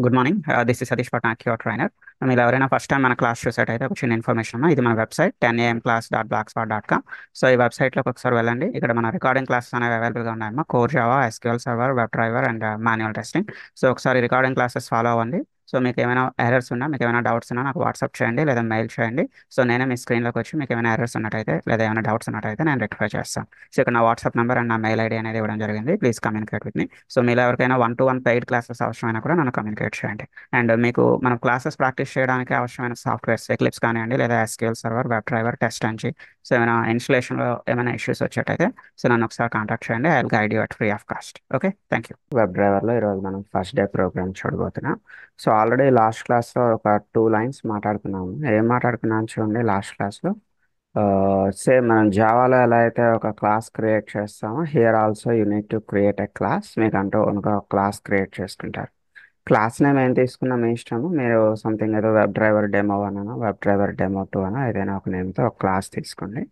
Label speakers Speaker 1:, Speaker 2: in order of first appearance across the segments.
Speaker 1: Good morning. This is Satish Patnaik, your trainer. మీరు ఎవరైనా first time మన క్లాస్ చూసేటైతే ఒక చిన్న ఇన్ఫర్మేషన్ అమ్మా. ఇది మన వెబ్సైట్ 10amclass.blogspot.com. సో ఈ వెబ్సైట్లోకి ఒకసారి వెళ్ళండి. ఇక్కడ మన రికార్డింగ్ క్లాసెస్ అనేవి అవైలబుల్గా ఉన్నాయమ్మా. Core Java, SQL server, web driver and manual testing. So ఒకసారి రికార్డింగ్ క్లాసెస్ ఫాలో అవ్వండి. సో మీకు ఏమైనా ఎర్రర్స్ ఉన్నా, మీకు ఏమైనా డౌట్స్ ఉన్నా నాకు వాట్సాప్ చేయండి లేదా మెయిల్ చేయండి. సో నేనే మీ స్క్రీన్లోకి వచ్చి మీకు ఏమైనా ఎర్రర్స్ ఉన్నట్టయితే లేదా ఏమైనా డౌట్స్ ఉన్నట్టయితే నేను రెక్టిఫై చేస్తాను. సో ఇక్కడ నా వాట్సాప్ నెంబర్ అండ్ నా మెయిల్ ఐడి అనేది ఇవ్వడం జరిగింది. Please communicate with me. So మీలో ఎవరికైనా 1-to-1 పెయిడ్ క్లాసెస్ అవసరమైనా కూడా నన్ను కమ్యూనికేట్ చేయండి. అండ్ మీకు మనం క్లాసెస్ ప్రాక్టీస్ చేయడానికి అవసరమైన సాఫ్ట్వేర్స్ ఎక్లిప్స్ కానివ్వండి లేదా SQL server, web driver, test అంచి. సో ఏమైనా ఇన్స్టలేషన్లో ఏమైనా ఇష్యూస్ వచ్చేటైతే సో నన్ను ఒకసారి కాంటాక్ట్ చేయండి. I will guide you at free of cost. Okay, thank you. Web డ్రైవర్లో ఈరోజు మనం ఫస్ట్ డే ప్రోగ్రామ్ చూడబోతున్నాం. సో ఆల్రెడీ లాస్ట్ క్లాస్లో ఒక 2 లైన్స్ మాట్లాడుకున్నాము. ఏం మాట్లాడుకున్నాం చూడండి లాస్ట్ క్లాస్లో. సేమ్ మనం జావాలో ఎలా అయితే ఒక క్లాస్ క్రియేట్ చేస్తామో here also you need to create a class. మీకు అంటూ ఒక క్లాస్ క్రియేట్ చేసుకుంటారు. క్లాస్ నేమ్ ఏం తీసుకున్నా మీ ఇష్టము. మీరు సంథింగ్ ఏదో వెబ్ డ్రైవర్ డెమో 1 అనో వెబ్ డ్రైవర్ డెమో 2 అనో ఏదైనా ఒక నేమ్తో ఒక క్లాస్ తీసుకోండి.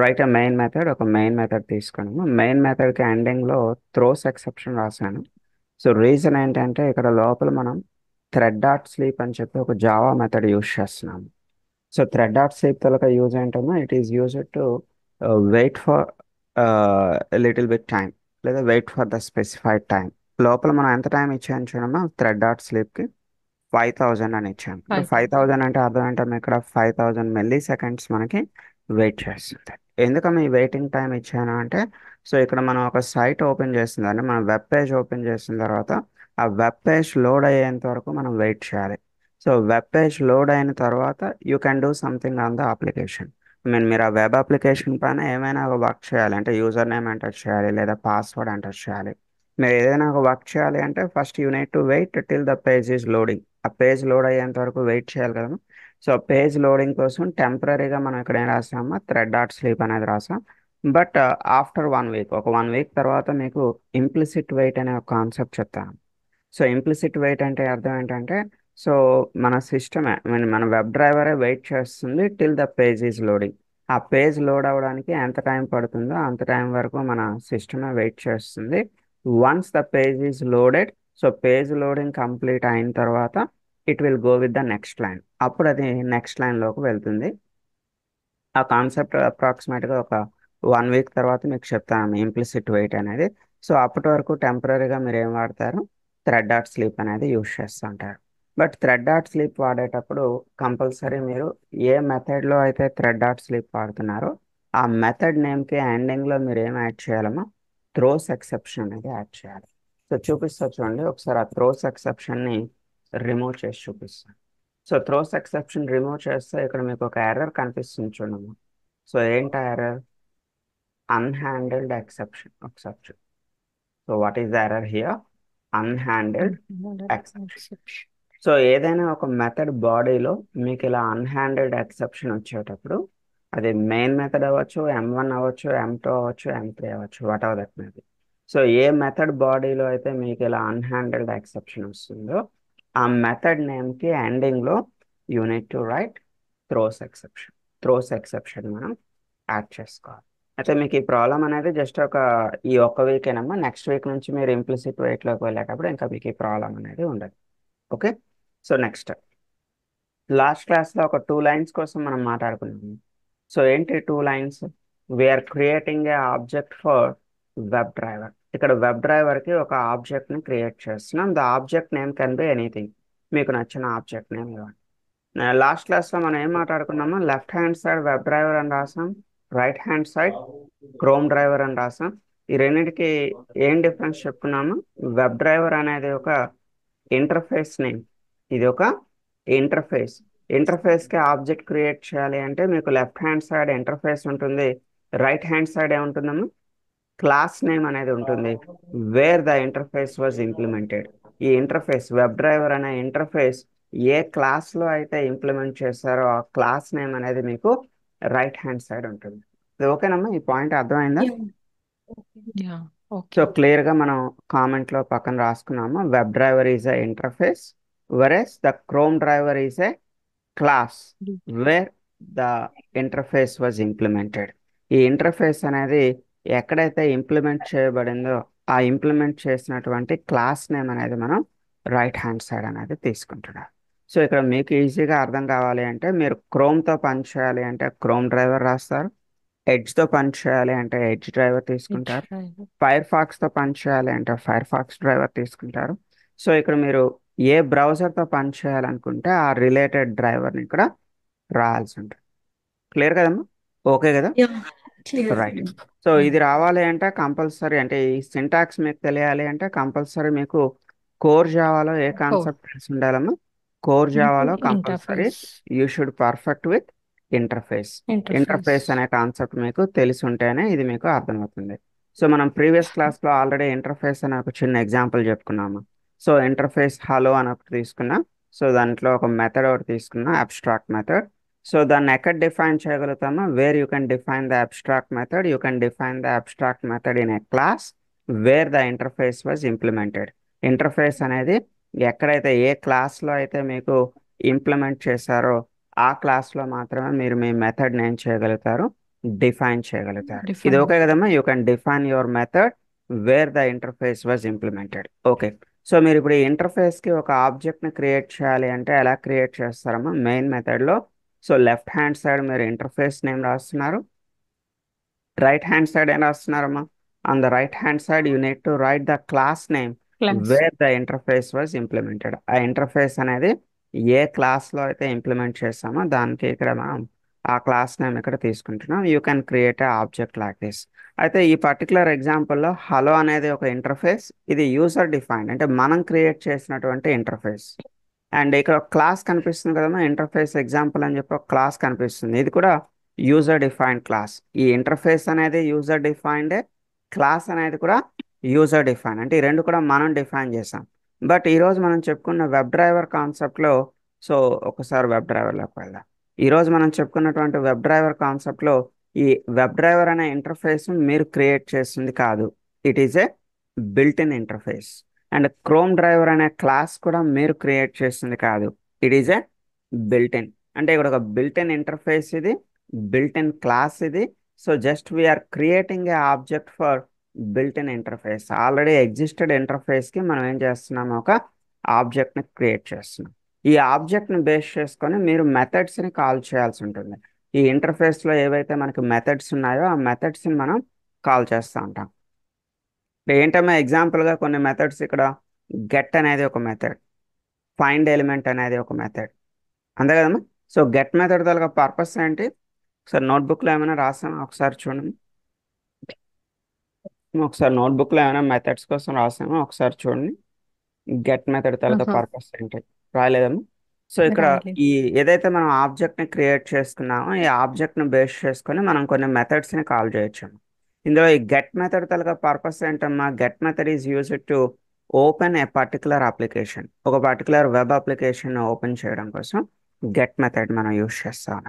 Speaker 1: రైట్ ఎ మెయిన్ మెథడ్, ఒక మెయిన్ మెథడ్ తీసుకున్నాము. మెయిన్ మెథడ్కి ఎండింగ్లో త్రోస్ ఎక్సెప్షన్ రాశాను. సో రీజన్ ఏంటంటే ఇక్కడ లోపల మనం థ్రెడ్ డాట్ స్లీప్ అని చెప్పి ఒక జావా మెథడ్ యూజ్ చేస్తున్నాము. సో థ్రెడ్ డాట్ స్లీప్ తలక యూజ్ ఏంటన్నా it is used to wait for little bit time లేదా wait for the specified time. లోపల మనం ఎంత టైం ఇచ్చాను చూడమ్మా థ్రెడ్ డాట్ స్లీప్కి 5000 అని ఇచ్చాను. ఇప్పుడు
Speaker 2: 5,000.
Speaker 1: 5000 అంటే అర్థం ఏంటమ్మా, ఇక్కడ 5000 ms మనకి వెయిట్ చేస్తుంది. ఎందుకమ్మా ఈ వెయిటింగ్ టైం ఇచ్చాను అంటే, సో ఇక్కడ మనం ఒక సైట్ ఓపెన్ చేస్తుంది అంటే మనం వెబ్ పేజ్ ఓపెన్ చేసిన తర్వాత ఆ వెబ్ పేజ్ లోడ్ అయ్యేంత వరకు మనం వెయిట్ చేయాలి. సో వెబ్ పేజ్ లోడ్ అయిన తర్వాత you can do something on the application. మీరు ఆ వెబ్ అప్లికేషన్ పైన ఏమైనా ఒక వర్క్ చేయాలి అంటే యూజర్ నేమ్ ఎంటర్ చేయాలి లేదా పాస్వర్డ్ ఎంటర్ చేయాలి. మీరు ఏదైనా ఒక వర్క్ చేయాలి అంటే first you need to wait till the page is loading. ఆ పేజ్ లోడ్ అయ్యేంత వరకు వెయిట్ చేయాలి కదా. సో పేజ్ లోడింగ్ కోసం టెంపరీగా మనం ఇక్కడ ఏం రాసామా థ్రెడ్ డాట్ స్లీప్ అనేది రాసాం. బట్ ఆఫ్టర్ 1 వీక్, ఒక 1 వీక్ తర్వాత మీకు ఇంప్లిసిట్ వెయిట్ అనే ఒక కాన్సెప్ట్ చెప్తాను. సో ఇంప్లిసిట్ వెయిట్ అంటే అర్థం ఏంటంటే, సో మన సిస్టమే మన వెబ్ డ్రైవరే వెయిట్ చేస్తుంది till the page is loading. ఆ పేజ్ లోడ్ అవ్వడానికి ఎంత టైం పడుతుందో అంత టైం వరకు మన సిస్టమే వెయిట్ చేస్తుంది. Once the page is loaded, so page loading complete అయిన తర్వాత it will go with the next line. అప్పుడు అది నెక్స్ట్ లైన్లోకి వెళ్తుంది. ఆ కాన్సెప్ట్ అప్రాక్సిమేట్గా ఒక 1 వీక్ తర్వాత మీకు చెప్తాను ఇంప్లిసిట్ వెయిట్ అనేది. సో అప్పటి వరకు టెంపరీగా మీరు ఏం వాడతారు, థ్రెడ్ డాట్ స్లీప్ అనేది యూస్ చేస్తుంటారు. బట్ థ్రెడ్ డాట్ స్లీప్ వాడేటప్పుడు కంపల్సరీ మీరు ఏ మెథడ్లో అయితే థ్రెడ్ డాట్ స్లీప్ వాడుతున్నారో ఆ మెథడ్ నేమ్కి ఎండింగ్లో మీరు ఏం యాడ్ చేయాలమ్మా, త్రోస్ ఎక్సెప్షన్ అనేది యాడ్ చేయాలి. సో చూపిస్తా చూడండి ఒకసారి ఆ త్రోస్ ఎక్సెప్షన్ని రిమూవ్ చేసి చూపిస్తాను. సో త్రోస్ ఎక్సెప్షన్ రిమూవ్ చేస్తే ఇక్కడ మీకు ఒక ఎర్రర్ కనిపిస్తుంది చూడమ్మా. సో ఏంటి ఎర్రర్, అన్హ్యాండిల్డ్ ఎక్సెప్షన్. ఒకసారి చూ. So what is the error here, unhandled exception.
Speaker 2: Exception.
Speaker 1: So ఏదైనా ఒక మెథడ్ బాడీలో మీకు ఇలా అన్హ్యాండిల్డ్ ఎక్సెప్షన్ వచ్చేటప్పుడు అది మెయిన్ మెథడ్ అవ్వచ్చు, M1 అవ్వచ్చు, M2 అవ్వచ్చు, M3 అవ్వచ్చు, what ever that may be. So A method బాడీలో అయితే మీకు ఇలా అన్హ్యాండిల్డ్ ఎక్సెప్షన్ వస్తుందో ఆ మెథడ్ నేమ్కి ఎండింగ్లో unit to right throws exception. Throws exception మనం యాడ్ చేసుకోవాలి. అయితే మీకు ఈ ప్రాబ్లం అనేది జస్ట్ ఈ ఒక్క వీకేనమ్మా. నెక్స్ట్ వీక్ నుంచి మీరు ఇంప్లిసిట్ వెయిట్లోకి వెళ్ళేటప్పుడు ఇంకా మీకు ఈ ప్రాబ్లం అనేది ఉండదు. ఓకే. సో నెక్స్ట్ లాస్ట్ క్లాస్లో ఒక 2 లైన్స్ కోసం మనం మాట్లాడుకున్నాము. సో ఏంటి 2 lines, we're creating a object for web driver. ఇక్కడ వెబ్ డ్రైవర్కి ఒక ఆబ్జెక్ట్ని క్రియేట్ చేస్తున్నాం. The object name can be anything. మీకు నచ్చిన ఆబ్జెక్ట్ నేమ్ ఇవ్వండి. లాస్ట్ క్లాస్లో మనం ఏం మాట్లాడుకున్నామో left hand side web driver అని రాసాం, right hand side Chrome driver అని రాసాం. ఈ రెండింటికి ఏం డిఫరెన్స్ చెప్పుకున్నాము, వెబ్ డ్రైవర్ అనేది ఒక ఇంటర్ఫేస్ నేమ్, ఇది ఒక ఇంటర్ఫేస్. ఇంటర్ఫేస్కి ఆబ్జెక్ట్ క్రియేట్ చేయాలి అంటే మీకు లెఫ్ట్ హ్యాండ్ సైడ్ ఇంటర్ఫేస్ ఉంటుంది, రైట్ హ్యాండ్ సైడ్ ఏముంటుందమ్మా, క్లాస్ నేమ్ అనేది ఉంటుంది, where the interface was implemented. ఈ ఇంటర్ఫేస్ వెబ్ డ్రైవర్ అనే ఇంటర్ఫేస్ ఏ క్లాస్లో అయితే ఇంప్లిమెంట్ చేస్తారో ఆ క్లాస్ నేమ్ అనేది మీకు రైట్ హ్యాండ్ సైడ్ ఉంటుంది. ఇది ఓకేనమ్మా, ఈ పాయింట్ అర్థమైందా?
Speaker 2: Yeah. Yeah.
Speaker 1: So
Speaker 2: Okay.
Speaker 1: క్లియర్గా మనం కామెంట్లో పక్కన రాసుకున్నాము, web driver is a interface whereas the Chrome driver is a class
Speaker 2: Mm.
Speaker 1: Where the interface was implemented. ఈ ఇంటర్ఫేస్ అనేది ఎక్కడైతే ఇంప్లిమెంట్ చేయబడిందో ఆ ఇంప్లిమెంట్ చేసినటువంటి క్లాస్ నేమ్ అనేది మనం రైట్ హ్యాండ్ సైడ్ అనేది తీసుకుంటున్నారు. సో ఇక్కడ మీకు ఈజీగా అర్థం కావాలి అంటే మీరు క్రోమ్తో పని చేయాలి అంటే క్రోమ్ డ్రైవర్ రాస్తారు. ఎడ్జ్తో పని చేయాలి అంటే ఎడ్జ్ డ్రైవర్
Speaker 2: Which
Speaker 1: తీసుకుంటారు.
Speaker 2: driver?
Speaker 1: ఫైర్ ఫాక్స్తో పని చేయాలి అంటే ఫైర్ ఫాక్స్ డ్రైవర్ తీసుకుంటారు. సో ఇక్కడ మీరు ఏ బ్రౌజర్తో పని చేయాలనుకుంటే ఆ రిలేటెడ్ డ్రైవర్ని ఇక్కడ రాయాల్సి ఉంటుంది. క్లియర్ కదమ్మా? ఓకే కదా?
Speaker 2: Yeah, clear.
Speaker 1: Right. So
Speaker 2: Yeah.
Speaker 1: ఇది రావాలి అంటే కంపల్సరీ అంటే ఈ సింటాక్స్ మీకు తెలియాలి అంటే కంపల్సరీ మీకు కోర్ జావాలో ఏ
Speaker 2: Code.
Speaker 1: కాన్సెప్ట్ తెలిసి ఉండాలమ్మా? కోర్ జావాలో compulsory
Speaker 2: Interface.
Speaker 1: You should perfect with interface. Interface
Speaker 2: Interface.
Speaker 1: అనే కాన్సెప్ట్ మీకు తెలిసి ఉంటేనే ఇది మీకు అర్థమవుతుంది. సో మనం ప్రీవియస్ క్లాస్లో ఆల్రెడీ ఇంటర్ఫేస్ అనే ఒక చిన్న ఎగ్జాంపుల్ చెప్పుకున్నాము. సో ఇంటర్ఫేస్ హలో అని ఒకటి తీసుకున్నా. సో దాంట్లో ఒక మెథడ్ ఒకటి తీసుకున్నా, అబ్స్ట్రాక్ట్ మెథడ్. సో దాన్ని ఎక్కడ డిఫైన్ చేయగలుగుతామో where you can define the abstract method, you can define the abstract method in a class where the interface was implemented. Interface అనేది ఎక్కడైతే ఏ క్లాస్లో అయితే మీకు ఇంప్లిమెంట్ చేశారో ఆ క్లాస్లో మాత్రమే మీరు మీ మెథడ్ ఏం చేయగలుగుతారు, డిఫైన్ చేయగలుగుతారు. ఇది
Speaker 2: Define.
Speaker 1: ఓకే కదమ్మా? You can define your method wear the interface was implemented. Okay. So మీరు ఇప్పుడు ఈ ఇంటర్ఫేస్కి ఒక ఆబ్జెక్ట్ని క్రియేట్ చేయాలి అంటే ఎలా క్రియేట్ చేస్తారమ్మా? మెయిన్ మెథడ్లో సో లెఫ్ట్ హ్యాండ్ సైడ్ మీరు ఇంటర్ఫేస్ నేమ్ రాస్తున్నారు, రైట్ హ్యాండ్ సైడ్ ఏం రాస్తున్నారమ్మా? On the right hand side you need to write the class name
Speaker 2: Class.
Speaker 1: Where the interface was implemented. ఆ ఇంటర్ఫేస్ అనేది ఏ క్లాస్లో అయితే ఇంప్లిమెంట్ చేస్తామో దానికి ఇక్కడ మనం ఆ క్లాస్ నేమ్ ఇక్కడ తీసుకుంటున్నాం. You can create a object like this. అయితే ఈ పర్టికులర్ ఎగ్జాంపుల్లో హలో అనేది ఒక ఇంటర్ఫేస్, ఇది యూజర్ డిఫైన్డ్ అంటే మనం క్రియేట్ చేసినటువంటి ఇంటర్ఫేస్. అండ్ ఇక్కడ ఒక క్లాస్ కనిపిస్తుంది కదమ్మా, ఇంటర్ఫేస్ ఎగ్జాంపుల్ అని చెప్పి ఒక క్లాస్ కనిపిస్తుంది, ఇది కూడా యూజర్ డిఫైన్డ్ క్లాస్. ఈ ఇంటర్ఫేస్ అనేది యూజర్ డిఫైన్డ్, క్లాస్ అనేది కూడా యూజర్ డిఫైన్, అంటే ఈ రెండు కూడా మనం డిఫైన్ చేసాం. బట్ ఈరోజు మనం చెప్పుకున్న వెబ్ డ్రైవర్ కాన్సెప్ట్లో సో ఒకసారి వెబ్ డ్రైవర్లోకి వెళ్దాం. ఈరోజు మనం చెప్పుకున్నటువంటి వెబ్ డ్రైవర్ కాన్సెప్ట్లో ఈ వెబ్ డ్రైవర్ అనే ఇంటర్ఫేస్ మీరు క్రియేట్ చేసింది కాదు, it is a built in interface. And Chrome driver అనే క్లాస్ కూడా మీరు క్రియేట్ చేసింది కాదు, it is a built in. అంటే ఇక్కడ ఒక బిల్ట్ ఇన్ ఇంటర్ఫేస్ ఇది, బిల్ట్ ఇన్ క్లాస్ ఇది. So just we are creating a object for built in interface. Already existed ఇంటర్ఫేస్కి మనం ఏం చేస్తున్నాము, ఒక ఆబ్జెక్ట్ని క్రియేట్ చేస్తున్నాం. ఈ ఆబ్జెక్ట్ని బేస్ చేసుకొని మీరు మెథడ్స్ని కాల్ చేయాల్సి ఉంటుంది. ఈ ఇంటర్ఫేస్లో ఏవైతే మనకి మెథడ్స్ ఉన్నాయో ఆ మెథడ్స్ని మనం కాల్ చేస్తూ ఉంటాం. ఏంటమ్మా ఎగ్జాంపుల్గా కొన్ని మెథడ్స్ ఇక్కడ గెట్ అనేది ఒక మెథడ్, ఫైండ్ ఎలిమెంట్ అనేది ఒక మెథడ్, అంతే కదమ్మా? సో గెట్ మెథడ్ తాలూకా పర్పస్ ఏంటి? ఒకసారి నోట్బుక్లో ఏమైనా రాసామా ఒకసారి చూడండి. ఒకసారి నోట్బుక్లో ఏమైనా మెథడ్స్ కోసం రాసామా ఒకసారి చూడండి. గెట్ మెథడ్ తాలూకా
Speaker 2: Uh-huh.
Speaker 1: పర్పస్ ఏంటి రాయలేదమ్మా? సో ఇక్కడ
Speaker 2: Riley.
Speaker 1: ఈ ఏదైతే మనం ఆబ్జెక్ట్ని క్రియేట్ చేసుకున్నామో ఈ ఆబ్జెక్ట్ని బేస్ చేసుకొని మనం కొన్ని మెథడ్స్ని కాల్ చేయొచ్చు. ఇందులో ఈ గెట్ మెథడ్ తాలూకా పర్పస్ ఏంటమ్మా? Get method is used to open a particular application. ఒక పర్టికులర్ వెబ్ అప్లికేషన్ ఓపెన్ చేయడం కోసం గెట్ మెథడ్ మనం యూజ్ చేస్తాం.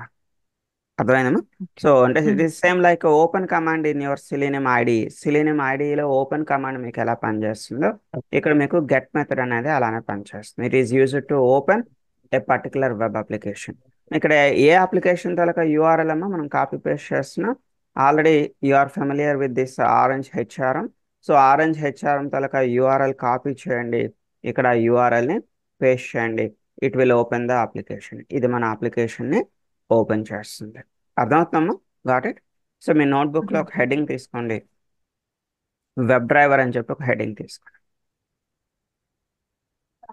Speaker 1: అర్థమైందమ్మా?
Speaker 2: Okay.
Speaker 1: సో అంటే it
Speaker 2: Hmm.
Speaker 1: Is same like open command in your Selenium ID. Selenium ఐడిలో open command మీకు ఎలా పనిచేస్తుందో ఇక్కడ మీకు గెట్ మెథడ్ అనేది అలానే పనిచేస్తుంది. It is used to open a particular web application. ఇక్కడ ఏ అప్లికేషన్ తలక యూఆర్ఎల్ అమ్మా మనం కాపీ పేస్ట్ చేస్తున్నాం. Already you are familiar with this Orange HRM. So Orange HRM తలక యూఆర్ఎల్ కాపీ చేయండి, ఇక్కడ యూఆర్ఎల్ని పేస్ట్ చేయండి, it will open the application. ఇది మన అప్లికేషన్ని ఓపెన్ చేస్తుంది. అర్థమవుతుందమ్మా? Got it? సో మీ నోట్బుక్లో ఒక హెడ్డింగ్ తీసుకోండి, వెబ్ డ్రైవర్ అని చెప్పి ఒక హెడ్డింగ్ తీసుకోండి.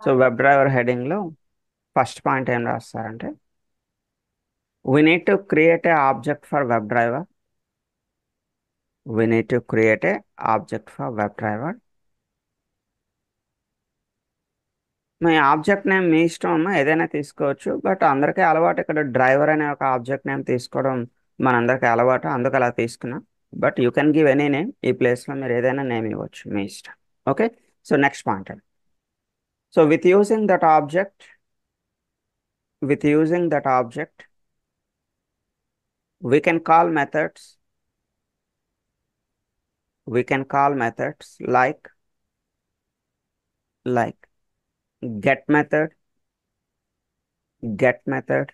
Speaker 1: సో వెబ్ డ్రైవర్ హెడ్డింగ్లో ఫస్ట్ పాయింట్ ఏం రాస్తారంటే we need to create a object for web driver. We need to create a object for web driver. మీ ఆబ్జెక్ట్ నేమ్ మీ ఇష్టం అమ్మా, ఏదైనా తీసుకోవచ్చు. బట్ అందరికీ అలవాటు ఇక్కడ డ్రైవర్ అనే ఒక ఆబ్జెక్ట్ నేమ్ తీసుకోవడం మనందరికీ అలవాటు, అందుకు అలా తీసుకున్నా. But you can give any name, ఈ ప్లేస్లో మీరు ఏదైనా నేమ్ ఇవ్వచ్చు, మీ ఇష్టం. ఓకే. సో నెక్స్ట్ పాయింట్ అండి. So with using that object, with using that object we can call methods, we can call methods like get method, get method,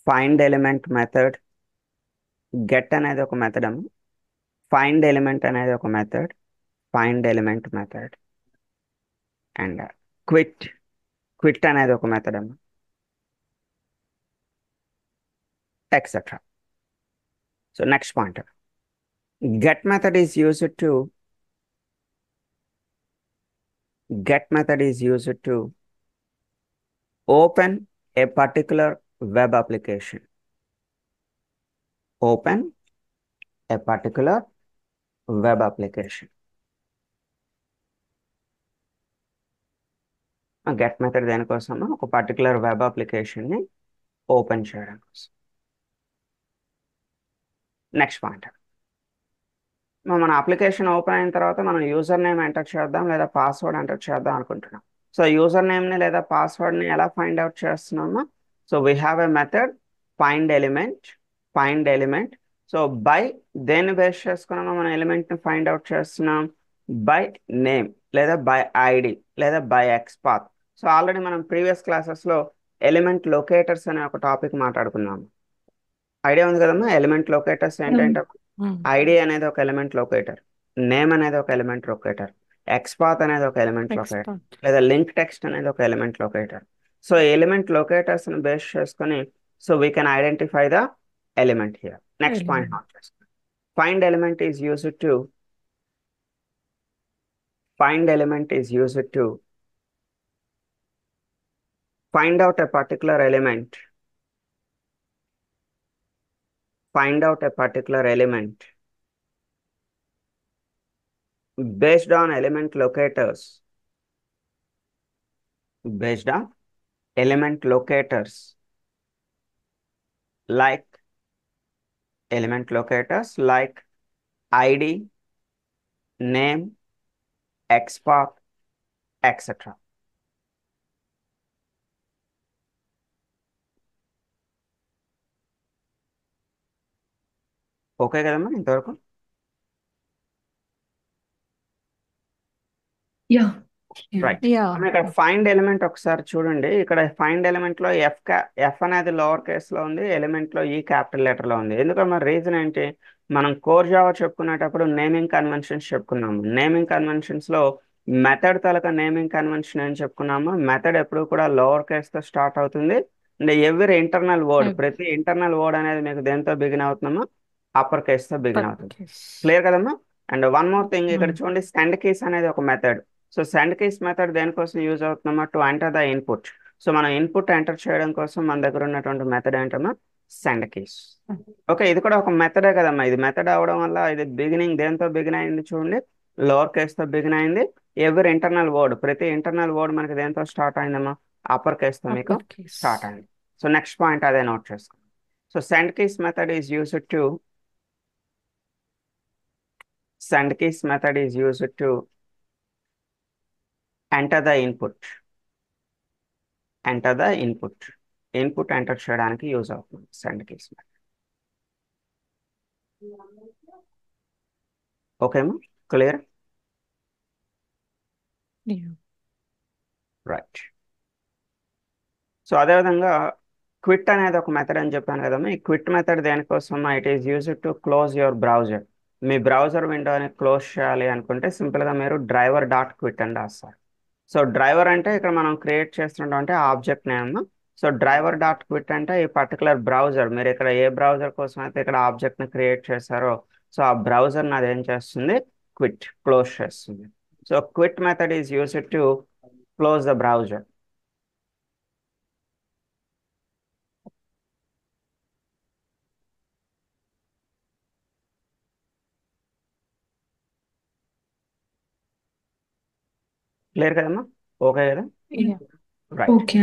Speaker 1: find element method. get అనేది ఒక method అమ్మ, find element అనేది ఒక method, find element method. And quit quit అనేది ఒక method అమ్మా, etcetera. So next point, get method is used to get method is used to open a particular web application. Open a particular web application. Get method దేనికోసం, ఒక particular web అప్లికేషన్ని open చేయడం కోసం. Next point, మన application open అయిన తర్వాత మనం user name enter చేద్దాం లేదా పాస్వర్డ్ ఎంటర్ చేద్దాం అనుకుంటున్నాం. సో యూజర్ నేమ్ని లేదా పాస్వర్డ్ని ఎలా ఫైండ్ అవుట్ చేస్తున్నామో, so we have a method find element. Find element, so by దేన్ని బేస్ చేసుకున్నామో మనం ఎలిమెంట్ని ఫైండ్ అవుట్ చేస్తున్నాం, బై నేమ్ లేదా బై ఐడి లేదా బై ఎక్స్పాత్. సో ఆల్రెడీ మనం ప్రీవియస్ క్లాసెస్లో ఎలిమెంట్ లొకేటర్స్ అనే ఒక టాపిక్ మాట్లాడుకున్నాము. ఐడియా ఉంది కదమ్మా, ఎలిమెంట్ లొకేటర్స్ ఏంటంటే ఐడి అనేది ఒక ఎలిమెంట్ లొకేటర్, నేమ్ అనేది ఒక ఎలిమెంట్ లొకేటర్, ఎక్స్పాత్ అనేది ఒక ఎలిమెంట్ లొకేటర్,
Speaker 2: Expert.
Speaker 1: లేదా లింక్ టెక్స్ట్ అనేది ఒక element locator. So element locators ని బేస్ చేసుకొని so we can identify the element here. Next point
Speaker 2: Element.
Speaker 1: Note చేసుకోండి. Find element is used to find element is used to find out a particular element. Find out a particular element based on element locators. Based on element locators, like element locators like ID, name, xpath, etc. Okay కదమ్మా ఇంతవరకు?
Speaker 3: Yeah.
Speaker 1: Right.
Speaker 2: Yeah.
Speaker 1: ఇక్కడ find element ఒకసారి చూడండి. ఇక్కడ find element లో F అనేది lower case లో ఉంది, ఎలిమెంట్ లో ఈ క్యాపిటల్ లెటర్ లో ఉంది. ఎందుకంటే మరి రీజన్ ఏంటి, మనం కోర్ జావా చెప్పుకునేటప్పుడు నేమింగ్ కన్వెన్షన్స్ చెప్పుకున్నాము. నేమింగ్ కన్వెన్షన్స్ లో మెథడ్ తలక నేమింగ్ కన్వెన్షన్ ఏం చెప్పుకున్నాము, మెథడ్ ఎప్పుడు కూడా లోవర్ కేస్ తో స్టార్ట్ అవుతుంది. And every internal word,
Speaker 2: Ev-
Speaker 1: ప్రతి ఇంటర్నల్ వర్డ్ అనేది మీకు దేంతో బిగిన్ అవుతున్నామో అప్పర్ కేస్ తో బిగిన్ అవుతుంది.
Speaker 2: Uppercase.
Speaker 1: క్లియర్ కదమ్మా? అండ్ వన్ మోర్ థింగ్, ఇక్కడ
Speaker 2: Mm.
Speaker 1: చూడండి సెండ్ కీస్ అనేది ఒక method. So send keys method దేనికోసం యూజ్ అవుతుందమ్మా, to enter the input. So మనం ఇన్పుట్ ఎంటర్ చేయడం కోసం మన దగ్గర ఉన్నటువంటి మెథడ్ ఏంటమ్మా, సెండ్ కీస్. ఓకే, ఇది కూడా ఒక మెథడే కదమ్మా. ఇది మెథడ్ అవడం వల్ల ఇది బిగినింగ్ దేంతో బిగిన్ అయింది చూడండి, లోవర్ కేస్ తో బిగిన్ అయింది. ఎవరి ఇంటర్నల్ వర్డ్, ప్రతి ఇంటర్నల్ వర్డ్ మనకి దేంతో స్టార్ట్ అయిందమ్మా, అప్పర్ కేస్ తో మీకు
Speaker 2: Uppercase.
Speaker 1: స్టార్ట్ అయింది. సో నెక్స్ట్ పాయింట్ అదే నోట్ చేసుకోండి. So send keys method is used to send keys method is used to enter the input. Enter the input. Input enter చేయడానికి use అవుతుంది send keys method. ఓకేమా, clear?
Speaker 2: Yeah.
Speaker 1: Right. So అదేవిధంగా quit అనేది ఒక method అని చెప్పాను కదమ్మా. ఈ క్విట్ మెథడ్ దేనికోసం, it is used to close your browser. మీ బ్రౌజర్ విండోని క్లోజ్ చేయాలి అనుకుంటే సింపుల్గా మీరు డ్రైవర్ డాట్ క్విట్ అని రాస్తారు. సో డ్రైవర్ అంటే ఇక్కడ మనం క్రియేట్ చేస్తున్నటువంటి object name. So driver dot quit అంటే ఈ పర్టికులర్ బ్రౌజర్, మీరు ఇక్కడ ఏ బ్రౌజర్ కోసం అయితే ఇక్కడ ఆబ్జెక్ట్ని క్రియేట్ చేశారో సో ఆ బ్రౌజర్ని అది ఏం చేస్తుంది, క్విట్, క్లోజ్ చేస్తుంది. So quit method is used to close the browser. Clear కదమ్మా? ఓకే కదా?
Speaker 2: Yeah.
Speaker 1: రైట్.
Speaker 3: Okay.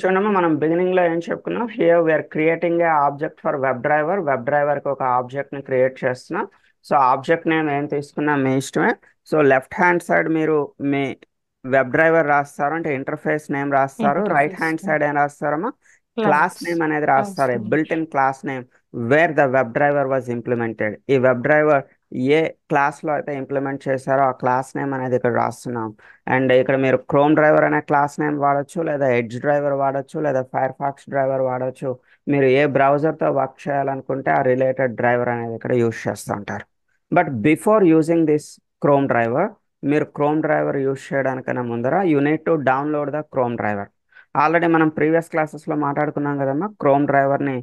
Speaker 1: చూడమ్మా, మనం బిగినింగ్ లో ఏం చెప్పుకున్నాం, here we are creating a object for web driver. Web driver కి ఒక ఆబ్జెక్ట్ ని క్రియేట్ చేస్తున్నాం. సో ఆబ్జెక్ట్ నేమ్ ఏం తీసుకున్నా మీ ఇష్టమే. సో లెఫ్ట్ హ్యాండ్ సైడ్ మీరు మీ వెబ్ డ్రైవర్ రాస్తారు, అంటే ఇంటర్ఫేస్ నేమ్ రాస్తారు. రైట్ హ్యాండ్
Speaker 2: Interface
Speaker 1: సైడ్ ఏం రాస్తారమ్మా, క్లాస్
Speaker 2: class.
Speaker 1: నేమ్ అనేది
Speaker 2: Class
Speaker 1: రాస్తారు.
Speaker 2: name.
Speaker 1: Built in class name wear the web driver was implemented. ఈ వెబ్ డ్రైవర్ ఏ క్లాస్ లో అయితే ఇంప్లిమెంట్ చేశారో ఆ క్లాస్ నేమ్ అనేది ఇక్కడ రాస్తున్నాం. అండ్ ఇక్కడ మీరు క్రోమ్ డ్రైవర్ అనే క్లాస్ నేమ్ వాడచ్చు, లేదా ఎడ్జ్ డ్రైవర్ వాడచ్చు, లేదా ఫైర్ ఫాక్స్ డ్రైవర్ వాడచ్చు. మీరు ఏ బ్రౌజర్తో వర్క్ చేయాలనుకుంటే ఆ రిలేటెడ్ డ్రైవర్ అనేది ఇక్కడ యూజ్ చేస్తూ ఉంటారు. But before using this Chrome driver మీరు క్రోమ్ డ్రైవర్ యూస్ చేయడానికైనా ముందర you need to download the Chrome driver. Already మనం ప్రీవియస్ క్లాసెస్లో మాట్లాడుకున్నాం కదమ్మా, క్రోమ్ డ్రైవర్ని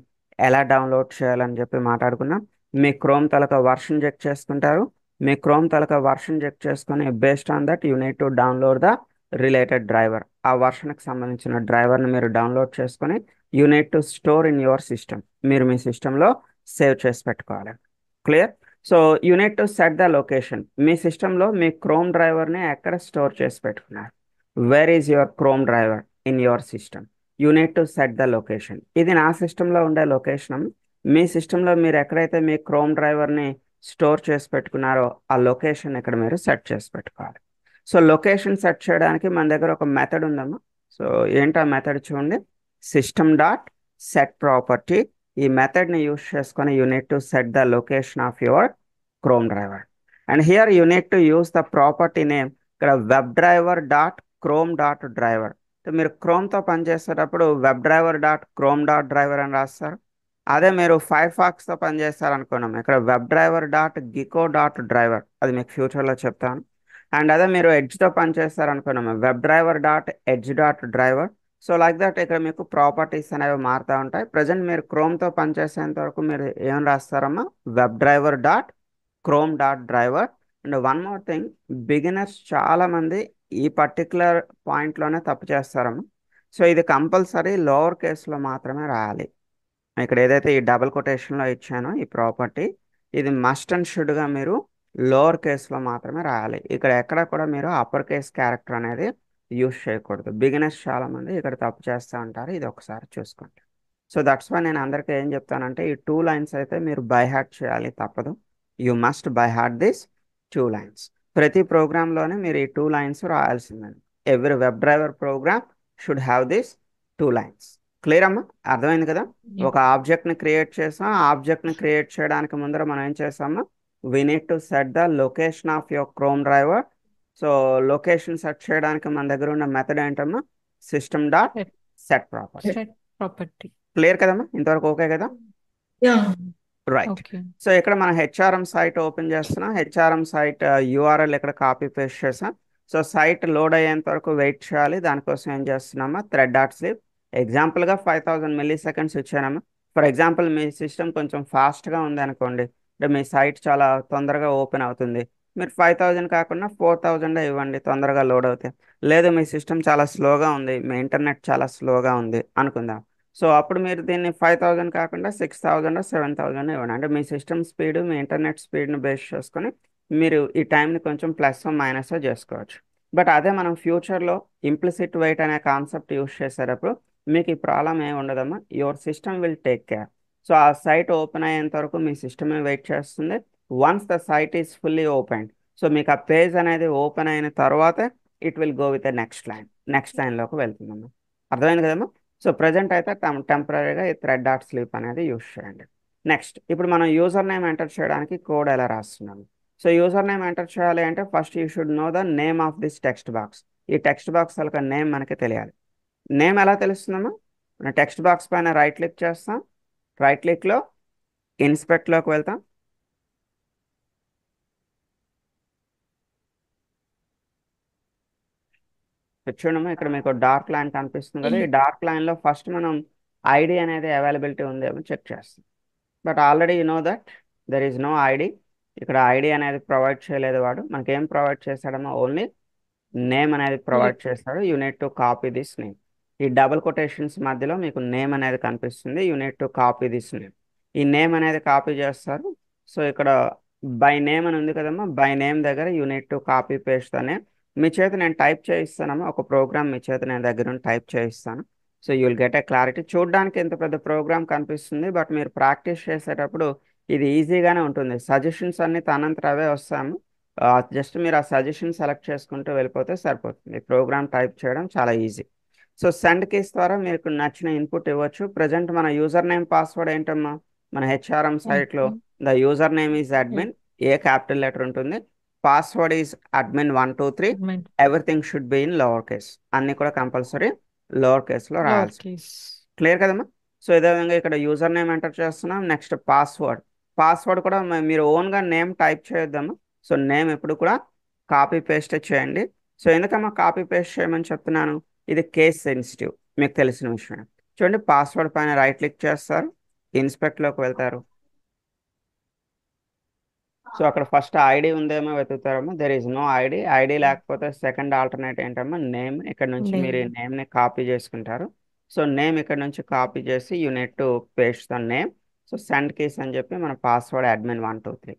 Speaker 1: ఎలా డౌన్లోడ్ చేయాలని చెప్పి మాట్లాడుకున్నాం. మీ క్రోమ్ తలక వర్షన్ చెక్ చేసుకుంటారు. మీ క్రోమ్ తలక వర్షన్ చెక్ చేసుకొని based on that you need to download the related driver. ఆ వర్షన్కి సంబంధించిన డ్రైవర్ని మీరు డౌన్లోడ్ చేసుకొని you need to store in your system. మీరు మీ సిస్టంలో సేవ్ చేసి పెట్టుకోవాలి. Clear? So you need to set the location. మీ సిస్టంలో మీ క్రోమ్ డ్రైవర్ని ఎక్కడ స్టోర్ చేసి పెట్టుకున్నారు? Where is your Chrome driver in your system? You need to set the location. ఇది నా సిస్టంలో ఉండే లొకేషన్. మీ సిస్టంలో మీరు ఎక్కడైతే మీ క్రోమ్ డ్రైవర్ని స్టోర్ చేసి పెట్టుకున్నారో ఆ లొకేషన్ ఇక్కడ మీరు సెట్ చేసి పెట్టుకోవాలి. సో లొకేషన్ సెట్ చేయడానికి మన దగ్గర ఒక మెథడ్ ఉందమ్మా. సో ఏంటా మెథడ్ చూడండి, సిస్టమ్ డాట్ సెట్ ప్రాపర్టీ. ఈ మెథడ్ని యూస్ చేసుకొని you need to set the location of your Chrome driver. And here you need to use the property name. ఇక్కడ web driver dot Chrome dot driver. మీరు క్రోమ్తో పనిచేసేటప్పుడు web driver dot Chrome dot driver అని రాస్తారు. అదే మీరు ఫైర్ ఫాక్స్తో పనిచేస్తారనుకున్నాం, ఇక్కడ web driver dot gecko dot driver. అది మీకు ఫ్యూచర్లో చెప్తాను. అండ్ అదే మీరు ఎడ్జ్తో పనిచేస్తారనుకున్నాము, web driver dot Edge dot driver. So like that ఇక్కడ మీకు ప్రాపర్టీస్ అనేవి మారుతూ ఉంటాయి. ప్రజెంట్ మీరు క్రోమ్తో పనిచేసేంత వరకు మీరు ఏం రాస్తారమ్మా, web driver dot Chrome dot driver. And one more thing, beginners చాలామంది ఈ పర్టికులర్ పాయింట్లోనే తప్పు చేస్తారమ్మా. సో ఇది కంపల్సరీ లోవర్ కేసులో మాత్రమే రాయాలి. ఇక్కడ ఏదైతే ఈ డబుల్ కొటేషన్లో ఇచ్చానో ఈ ప్రాపర్టీ, ఇది మస్ట్ అండ్ షుడ్గా మీరు లోవర్ కేసులో మాత్రమే రాయాలి. ఇక్కడ ఎక్కడ కూడా మీరు అప్పర్ కేస్ క్యారెక్టర్ అనేది యూస్ చేయకూడదు. బిగినర్స్ చాలామంది ఇక్కడ తప్పు చేస్తూ ఉంటారు, ఇది ఒకసారి చూసుకోండి. సో దట్స్ వై నేను అందరికీ ఏం చెప్తానంటే ఈ 2 లైన్స్ అయితే మీరు బై హార్ట్ చేయాలి, తప్పదు. You must by heart this 2 lines. ప్రతి ప్రోగ్రాంలోనే మీరు ఈ 2 లైన్స్ రాయాల్సిందండి. Every web driver program should have this 2 lines. Clear అమ్మా? అర్థమైంది కదా?
Speaker 2: Yeah.
Speaker 1: ఒక ఆబ్జెక్ట్ని క్రియేట్ చేసాం. ఆ ఆబ్జెక్ట్ని క్రియేట్ చేయడానికి ముందర మనం ఏం చేసామా, we need to set the location of your Chrome driver. So location set చేయడానికి మన దగ్గర ఉన్న మెథడ్ ఏంటమ్మా, system dot
Speaker 2: Set
Speaker 1: set property.
Speaker 2: set property.
Speaker 1: Clear కదమ్మా? ఇంతవరకు ఓకే కదా?
Speaker 3: Yeah.
Speaker 1: రైట్.
Speaker 2: Okay.
Speaker 1: సో ఇక్కడ మనం హెచ్ఆర్ఎం సైట్ ఓపెన్ చేస్తున్నాం. హెచ్ఆర్ఎం సైట్ యూఆర్ఎల్ ఇక్కడ కాపీ పేస్ట్ చేసాం. సో సైట్ లోడ్ అయ్యేంత వరకు వెయిట్ చేయాలి. దానికోసం ఏం చేస్తున్నామా, థ్రెడ్ డాట్ స్లీప్. ఎగ్జాంపుల్గా 5000 మిల్లీ సెకండ్స్ ఇచ్చానమ్మా. ఫర్ ఎగ్జాంపుల్ మీ సిస్టమ్ కొంచెం ఫాస్ట్గా ఉంది అనుకోండి, అంటే మీ సైట్ చాలా తొందరగా ఓపెన్ అవుతుంది, మీరు 5000 కాకుండా 4000 ఇవ్వండి, తొందరగా లోడ్ అవుతాయి. లేదు మీ సిస్టమ్ చాలా స్లోగా ఉంది, మీ ఇంటర్నెట్ చాలా స్లోగా ఉంది అనుకుందాం. సో అప్పుడు మీరు దీన్ని 5000 కాకుండా 6000 7000 ఇవ్వండి. అంటే మీ సిస్టమ్ స్పీడ్ మీ ఇంటర్నెట్ స్పీడ్ని బేస్ చేసుకొని మీరు ఈ టైంని కొంచెం ప్లస్ మైనస్ చేసుకోవచ్చు. బట్ అదే మనం ఫ్యూచర్లో ఇంప్లిసిట్ వెయిట్ అనే కాన్సెప్ట్ యూస్ చేసేటప్పుడు మీకు ఈ ప్రాబ్లం ఏమి ఉండదమ్మా. Your system will take care. So ఆ సైట్ ఓపెన్ అయ్యేంత వరకు మీ సిస్టమే వెయిట్ చేస్తుంది. Once the site is fully open, so మీకు ఆ పేజ్ అనేది ఓపెన్ అయిన తర్వాత it will go with next లైన్లోకి వెళ్తుందమ్మా. అర్థమైంది కదమ్మా? సో ప్రజెంట్ అయితే టెంపరీగా ఈ థ్రెడ్ డాట్ స్లీప్ అనేది యూస్ చేయండి. నెక్స్ట్ ఇప్పుడు మనం యూజర్ నేమ్ ఎంటర్ చేయడానికి కోడ్ ఎలా రాస్తున్నాము. సో యూజర్ నేమ్ ఎంటర్ చేయాలి అంటే first you should know the name of this text box. ఈ టెక్స్ట్ బాక్స్ యొక్క నేమ్ మనకి తెలియాలి. నేమ్ ఎలా తెలుస్తుందమ్మా, మన టెక్స్ట్ బాక్స్ పైన రైట్ క్లిక్ చేస్తాం. రైట్ క్లిక్లో ఇన్స్పెక్ట్లోకి వెళ్తాం. చూడమ్మా, ఇక్కడ మీకు డార్క్ లైన్ కనిపిస్తుంది కదా, ఈ డార్క్ లైన్లో ఫస్ట్ మనం ఐడి అనేది అవైలబిలిటీ ఉంది ఏమో చెక్ చేస్తాం. But already you know that there is no ID. ఇక్కడ ఐడి అనేది ప్రొవైడ్ చేయలేదు వాడు. మనకేం ప్రొవైడ్ చేశాడమ్మా, ఓన్లీ నేమ్ అనేది ప్రొవైడ్ చేస్తాడు. You need to copy this name. ఈ డబుల్ కొటేషన్స్ మధ్యలో మీకు నేమ్ అనేది కనిపిస్తుంది. You need to copy this name. ఈ నేమ్ అనేది కాపీ చేస్తారు. సో ఇక్కడ బై నేమ్ అని ఉంది కదమ్మా, బై నేమ్ దగ్గర you need to copy paste అనే మీ చేత నేను టైప్ చేయిస్తానమ్మా. ఒక ప్రోగ్రామ్ మీ చేత నేను దగ్గర నుండి టైప్ చేయిస్తాను. So you will get a clarity. చూడడానికి ఎంత పెద్ద ప్రోగ్రామ్ కనిపిస్తుంది, బట్ మీరు ప్రాక్టీస్ చేసేటప్పుడు ఇది ఈజీగానే ఉంటుంది. సజెషన్స్ అన్ని తనంతట అవే వస్తాము. జస్ట్ మీరు ఆ సజెషన్ సెలెక్ట్ చేసుకుంటూ వెళ్ళిపోతే సరిపోతుంది. ప్రోగ్రామ్ టైప్ చేయడం చాలా ఈజీ. సో సెండ్ కీస్ ద్వారా మీకు నచ్చిన ఇన్పుట్ ఇవ్వచ్చు. ప్రజెంట్ మన యూజర్ నేమ్ పాస్వర్డ్ ఏంటమ్మా, మన హెచ్ఆర్ఎం సైట్లో the user name is admin, A capital letter ఉంటుంది. Password is admin 123.
Speaker 2: Admin.
Speaker 1: Everything should be in lower case. అన్ని కూడా కంపల్సరీ లోవర్ కేస్లో రాయాల్సి.
Speaker 2: Lowercase.
Speaker 1: క్లియర్ కదమ్మా? సో ఇదే విధంగా ఇక్కడ యూజర్ నేమ్ ఎంటర్ చేస్తున్నాం. నెక్స్ట్ పాస్వర్డ్ కూడా మీరు ఓన్గా నేమ్ టైప్ చేయొద్దమ్మా. సో నేమ్ ఎప్పుడు కూడా కాపీ పేస్ట్ చేయండి. సో ఎందుకమ్మా కాపీ పేస్ట్ చేయమని చెప్తున్నాను, ఇది కేస్ సెన్సిటివ్, మీకు తెలిసిన విషయం. చూడండి, పాస్వర్డ్ పైన రైట్ క్లిక్ చేస్తారు, ఇన్స్పెక్ట్లోకి వెళ్తారు. సో అక్కడ ఫస్ట్ ఐడి ఉందేమో వెతుకుతారమ్మా, there is no ID. ID లేకపోతే సెకండ్ ఆల్టర్నేట్ ఏంటమ్మా, నేమ్. ఇక్కడ నుంచి మీరు ఈ
Speaker 2: Name.
Speaker 1: నేమ్ని కాపీ చేసుకుంటారు. సో నేమ్ ఇక్కడ నుంచి కాపీ చేసి you need to paste the name. So send keys అని చెప్పి మన password admin123.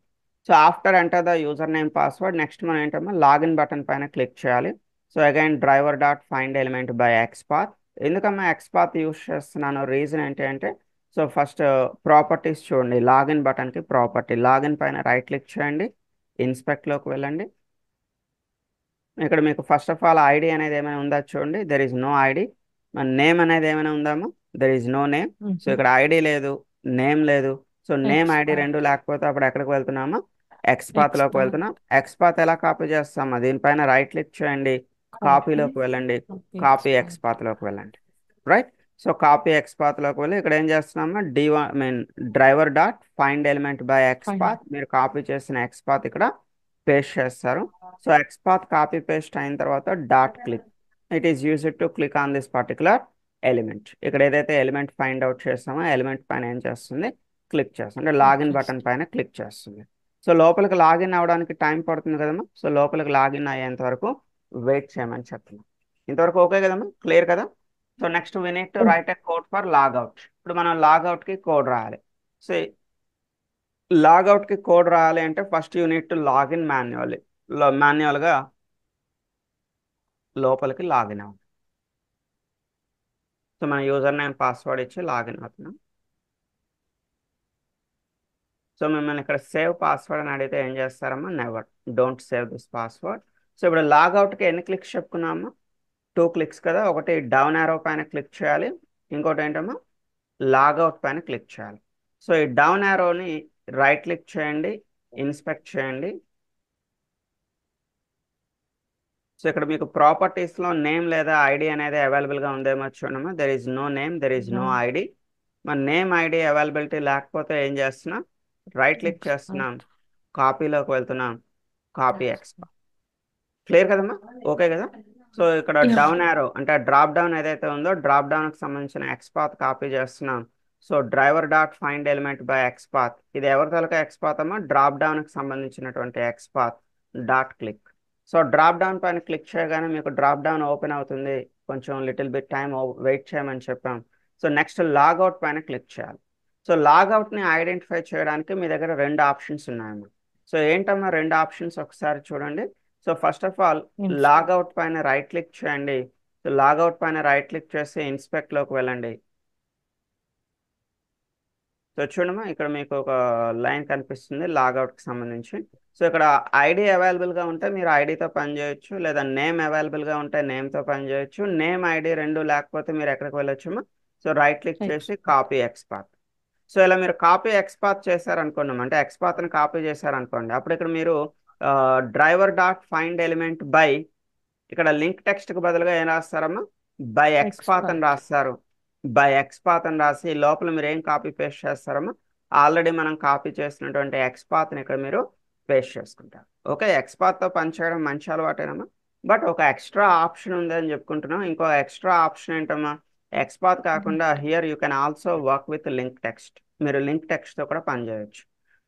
Speaker 1: So after enter the user name password, next మనం ఏంటమ్మా లాగిన్ బటన్ పైన క్లిక్ చేయాలి. So again driver dot find element by xpath. ఎందుకమ్మా xpath use చేస్తున్నాను, reason ఏంటి అంటే, సో ఫస్ట్ ప్రాపర్టీస్ చూడండి, లాగిన్ బటన్కి ప్రాపర్టీ, లాగిన్ పైన రైట్ క్లిక్ చేయండి, ఇన్స్పెక్ట్లోకి వెళ్ళండి. ఇక్కడ మీకు ఫస్ట్ ఆఫ్ ఆల్ ఐడి అనేది ఏమైనా ఉందా చూడండి, దెర్ ఈజ్ నో ఐడి. మన నేమ్ అనేది ఏమైనా ఉందామా, there is no name. So
Speaker 2: Mm-hmm.
Speaker 1: ఇక్కడ ఐడి లేదు, నేమ్ లేదు. So name ID
Speaker 2: Expert.
Speaker 1: రెండు లేకపోతే అప్పుడు ఎక్కడికి వెళ్తున్నామా, ఎక్స్పాత్లోకి
Speaker 2: Expert.
Speaker 1: వెళ్తున్నాం. ఎక్స్పాత్ ఎలా కాపీ చేస్తామా, దీనిపైన రైట్ క్లిక్ చేయండి, కాపీలోకి
Speaker 2: Copy.
Speaker 1: వెళ్ళండి,
Speaker 2: Copy.
Speaker 1: Copy
Speaker 2: Expert.
Speaker 1: ఎక్స్పాత్లోకి వెళ్ళండి. రైట్. సో కాపీ ఎక్స్పాత్లోకి వెళ్ళి ఇక్కడ ఏం చేస్తున్నామా, mean driver dot find element by
Speaker 2: Fine.
Speaker 1: Xpath, మీరు కాపీ చేసిన ఎక్స్పాత్ ఇక్కడ పేస్ట్ చేస్తారు. సో ఎక్స్పాత్ కాపీ పేస్ట్ అయిన తర్వాత dot click, it is used to click on this particular element. ఇక్కడ ఏదైతే ఎలిమెంట్ ఫైండ్ అవుట్ చేస్తామో ఎలిమెంట్ పైన ఏం చేస్తుంది, క్లిక్ చేస్తుంది, అంటే
Speaker 2: Click
Speaker 1: లాగిన్ బటన్
Speaker 2: చేస్తాం.
Speaker 1: పైన క్లిక్ చేస్తుంది. సో లోపలికి లాగిన్ అవ్వడానికి టైం పడుతుంది కదమ్మా. సో లోపలికి లాగిన్ అయ్యేంత వరకు వెయిట్ చేయమని చెప్తున్నాం. ఇంతవరకు ఓకే కదమ్మా, క్లియర్ కదా. So next we need to right a code for logout. ఇప్పుడు మనం లాగౌట్కి కోడ్ రాయాలి. సో లాగౌట్కి కోడ్ రాయాలి అంటే first unit to login manually. మాన్యువల్గా లోపలికి లాగిన్ అవ్వాలి. సో మన యూజర్ నేమ్ పాస్వర్డ్ ఇచ్చి లాగిన్ అవుతున్నాం. సో మిమ్మల్ని ఇక్కడ సేవ్ పాస్వర్డ్ అని అడిగితే ఏం చేస్తారమ్మా, never, don't save this password. So ఇప్పుడు లాగౌట్కి ఎన్ని క్లిక్స్ చెప్పుకున్నామా, 2 క్లిక్స్ కదా. ఒకటి డౌన్ యారో పైన క్లిక్ చేయాలి, ఇంకోటి ఏంటమ్మా లాగౌట్ పైన క్లిక్ చేయాలి. సో ఈ డౌన్ యారోని రైట్ క్లిక్ చేయండి, ఇన్స్పెక్ట్ చేయండి. సో ఇక్కడ మీకు ప్రాపర్టీస్లో నేమ్ లేదా ఐడి అనేది అవైలబుల్గా ఉందేమో చూడమ్మా, there is no name, there is no
Speaker 2: Yeah.
Speaker 1: ID. మన నేమ్ ఐడి అవైలబిలిటీ లేకపోతే ఏం చేస్తున్నాం, రైట్ క్లిక్ చేస్తున్నాం,
Speaker 2: Expert.
Speaker 1: కాపీలోకి వెళ్తున్నాం, కాపీ
Speaker 2: Expert.
Speaker 1: ఎక్స్పార్ట్. క్లియర్ కదమ్మా, ఓకే కదా. సో ఇక్కడ
Speaker 2: Yeah.
Speaker 1: డౌన్ యారో అంటే డ్రాప్ డౌన్ ఏదైతే ఉందో డ్రాప్ డౌన్కి సంబంధించిన ఎక్స్పాత్ కాపీ చేస్తున్నాం. So driver dot find element by XPath, ఇది ఎవరి తలక ఎక్స్పాత్ అమ్మా, డ్రాప్ డౌన్కి సంబంధించినటువంటి XPath. Dot click. So drop down పైన క్లిక్ చేయగానే మీకు డ్రాప్ డౌన్ ఓపెన్ అవుతుంది. కొంచెం లిటిల్ బిట్ టైం వెయిట్ చేయమని చెప్పాం. సో నెక్స్ట్ లాగౌట్ పైన క్లిక్ చేయాలి. సో లాగౌట్ని ఐడెంటిఫై చేయడానికి మీ దగ్గర 2 ఆప్షన్స్ ఉన్నాయమ్మా. సో ఏంటమ్మా 2 ఆప్షన్స్ ఒకసారి చూడండి. So first of all
Speaker 2: Inspect.
Speaker 1: Logout పైన రైట్ క్లిక్ చేయండి. సో లాగౌట్ పైన రైట్ క్లిక్ చేసి ఇన్స్పెక్ట్లోకి వెళ్ళండి. సో చూడమ్మా ఇక్కడ మీకు ఒక లైన్ కనిపిస్తుంది లాగౌట్కి సంబంధించి. సో ఇక్కడ ఐడి అవైలబుల్గా ఉంటే మీరు ఐడితో పని చేయొచ్చు, లేదా నేమ్ అవైలబుల్గా ఉంటే నేమ్తో పని చేయొచ్చు. నేమ్ ఐడి రెండు లేకపోతే మీరు ఎక్కడికి వెళ్ళొచ్చమ్మా, సో రైట్ క్లిక్ చేసి
Speaker 2: Expert.
Speaker 1: Copy XPath. సో ఇలా మీరు కాపీ ఎక్స్పాత్ చేశారనుకోండి, అంటే ఎక్స్పాత్ని కాపీ చేశారనుకోండి, అప్పుడు ఇక్కడ మీరు driver dot find element by, ఇక్కడ లింక్ టెక్స్ట్కి బదులుగా ఏం రాస్తారమ్మా, బై ఎక్స్పాత్ అని
Speaker 2: Expert.
Speaker 1: రాస్తారు. బై ఎక్స్పాత్ అని రాసి లోపల మీరు ఏం కాపీ పేస్ట్ చేస్తారమ్మా, ఆల్రెడీ మనం కాపీ చేసినటువంటి ఎక్స్పాత్ని ఇక్కడ మీరు పేస్ట్ చేసుకుంటారు. ఓకే, ఎక్స్పాత్తో పనిచేయడం మంచి అలవాటేనమ్మా. బట్ ఒక ఎక్స్ట్రా ఆప్షన్ ఉంది అని చెప్పుకుంటున్నాం. ఇంకో ఎక్స్ట్రా ఆప్షన్ ఏంటమ్మా, ఎక్స్పాత్ కాకుండా here you can also work with link text. మీరు లింక్ టెక్స్ట్తో కూడా పనిచేయచ్చు.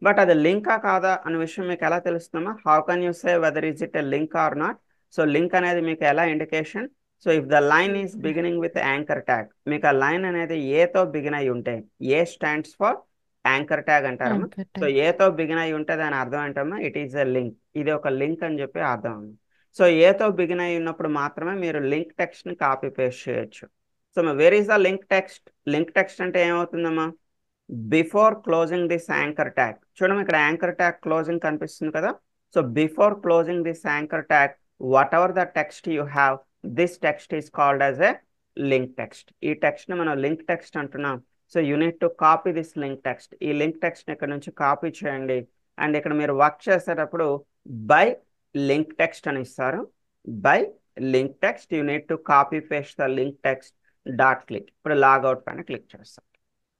Speaker 1: బట్ అది లింకా కాదా అనే విషయం మీకు ఎలా తెలుస్తుందమ్మా, how can you say whether is it a link or not. So link అనేది మీకు ఎలా indication, so if the line is beginning with anchor tag, మీకు ఆ లైన్ అనేది ఏతో బిగిన్ అయి ఉంటే, A stands for anchor tag అంటారమ్మా.
Speaker 2: Anchor
Speaker 1: so
Speaker 2: tag.
Speaker 1: ఏతో బిగిన్ అయి ఉంటే దాని అర్థం ఏంటమ్మా, ఇట్ ఈస్ ఎ లింక్, ఇది ఒక లింక్ అని చెప్పి అర్థం ఉంది. సో ఏతో బిగిన్ అయి ఉన్నప్పుడు మాత్రమే మీరు లింక్ టెక్స్ట్ని కాపీ పేస్ట్ చేయొచ్చు. So where is the link text, link text అంటే ఏమవుతుందమ్మా, before closing this anchor tag. చూడమ్మా ఇక్కడ యాంకర్ ట్యాగ్ క్లోజింగ్ కనిపిస్తుంది కదా. So before closing this anchor tag, whatever the text you have, this text is called as a link text. ఈ టెక్స్ట్ని మనం link text అంటున్నాం. So you need to copy this link text. ఈ link టెక్స్ట్ని ఇక్కడ నుంచి copy చేయండి. And ఇక్కడ మీరు వర్క్ చేసేటప్పుడు బై లింక్ టెక్స్ట్ అని ఇస్తారు. By link text you need to copy paste the link text. Dot click. ఇప్పుడు లాగౌట్ పైన క్లిక్ చేస్తాం.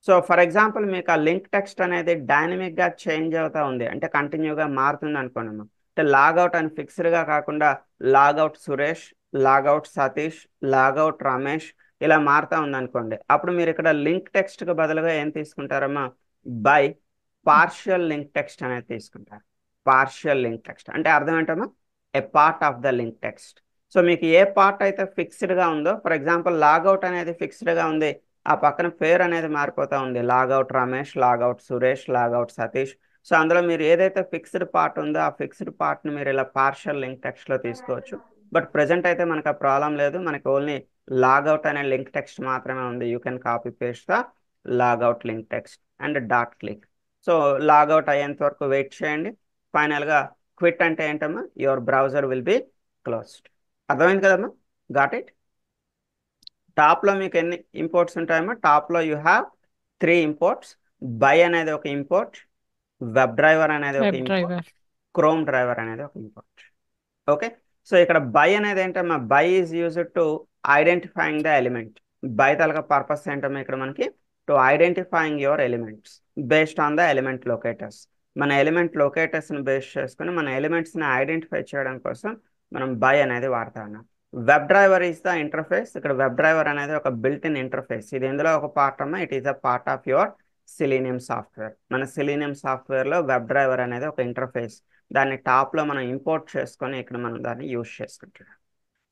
Speaker 1: సో ఫర్ ఎగ్జాంపుల్ మీకు ఆ లింక్ టెక్స్ట్ అనేది డైనమిక్గా చేంజ్ అవుతూ ఉంది, అంటే కంటిన్యూగా మారుతుంది అనుకోండి. అంటే లాగౌట్ అని ఫిక్స్డ్గా కాకుండా logout Suresh, logout Satish, logout Ramesh ఇలా మారుతా ఉందనుకోండి, అప్పుడు మీరు ఇక్కడ లింక్ టెక్స్ట్కి బదులుగా ఏం తీసుకుంటారమ్మా, బై పార్షియల్ లింక్ టెక్స్ట్ అనేది తీసుకుంటారు. పార్షియల్ లింక్ టెక్స్ట్ అంటే అర్థం ఏంటమ్మా, a part of the link text. So మీకు ఏ పార్ట్ అయితే ఫిక్స్డ్గా ఉందో, ఫర్ ఎగ్జాంపుల్ లాగౌట్ అనేది ఫిక్స్డ్గా ఉంది, ఆ పక్కన పేరు అనేది మారిపోతూ ఉంది, logout Ramesh, logout Suresh, logout Satish. So అందులో మీరు ఏదైతే ఫిక్స్డ్ పార్ట్ ఉందో ఆ ఫిక్స్డ్ పార్ట్ని మీరు ఇలా పార్షియల్ లింక్ టెక్స్ట్లో తీసుకోవచ్చు. బట్ ప్రజెంట్ అయితే మనకు ఆ ప్రాబ్లం లేదు, మనకి ఓన్లీ లాగౌట్ అనే లింక్ టెక్స్ట్ మాత్రమే ఉంది. You can copy paste the logout link text and dot click. So logout అయ్యేంత వరకు వెయిట్ చేయండి. ఫైనల్గా క్విట్ అంటే ఏంటమ్మా, your browser will be closed. అర్థమైంది కదమ్మా, గాట్ ఇట్. టాప్లో మీకు ఎన్ని ఇంపోర్ట్స్ ఉంటాయమ్మా, టాప్లో యూ హ్యావ్ 3 ఇంపోర్ట్స్. బై అనేది ఒక ఇంపోర్ట్, వెబ్ డ్రైవర్ అనేది ఒక
Speaker 2: web
Speaker 1: import,
Speaker 2: driver.
Speaker 1: Chrome driver అనేది ఒక ఇంపోర్ట్. ఓకే. సో ఇక్కడ బై అనేది ఏంటమ్మా, by is used to identifying the element. By తలక పర్పస్ ఏంటమ్మా ఇక్కడ మనకి, to identifying your elements based on the element locators. మన ఎలిమెంట్ లొకేటర్స్ని బేస్ చేసుకుని మన ఎలిమెంట్స్ని ఐడెంటిఫై చేయడం కోసం మనం బై అనేది వాడతా ఉన్నాం. Web driver is the interface. ఇక్కడ వెబ్ డ్రైవర్ అనేది ఒక బిల్ట్ ఇన్ ఇంటర్ఫేస్. ఇది ఇందులో ఒక పార్ట్ అమ్మా, it is a part of your selenium software. మన సెలీనియం సాఫ్ట్వేర్లో వెబ్ డ్రైవర్ అనేది ఒక ఇంటర్ఫేస్. దాన్ని టాప్లో మనం ఇంపోర్ట్ చేసుకొని ఇక్కడ మనం దాన్ని యూజ్ చేసుకుంటున్నాం.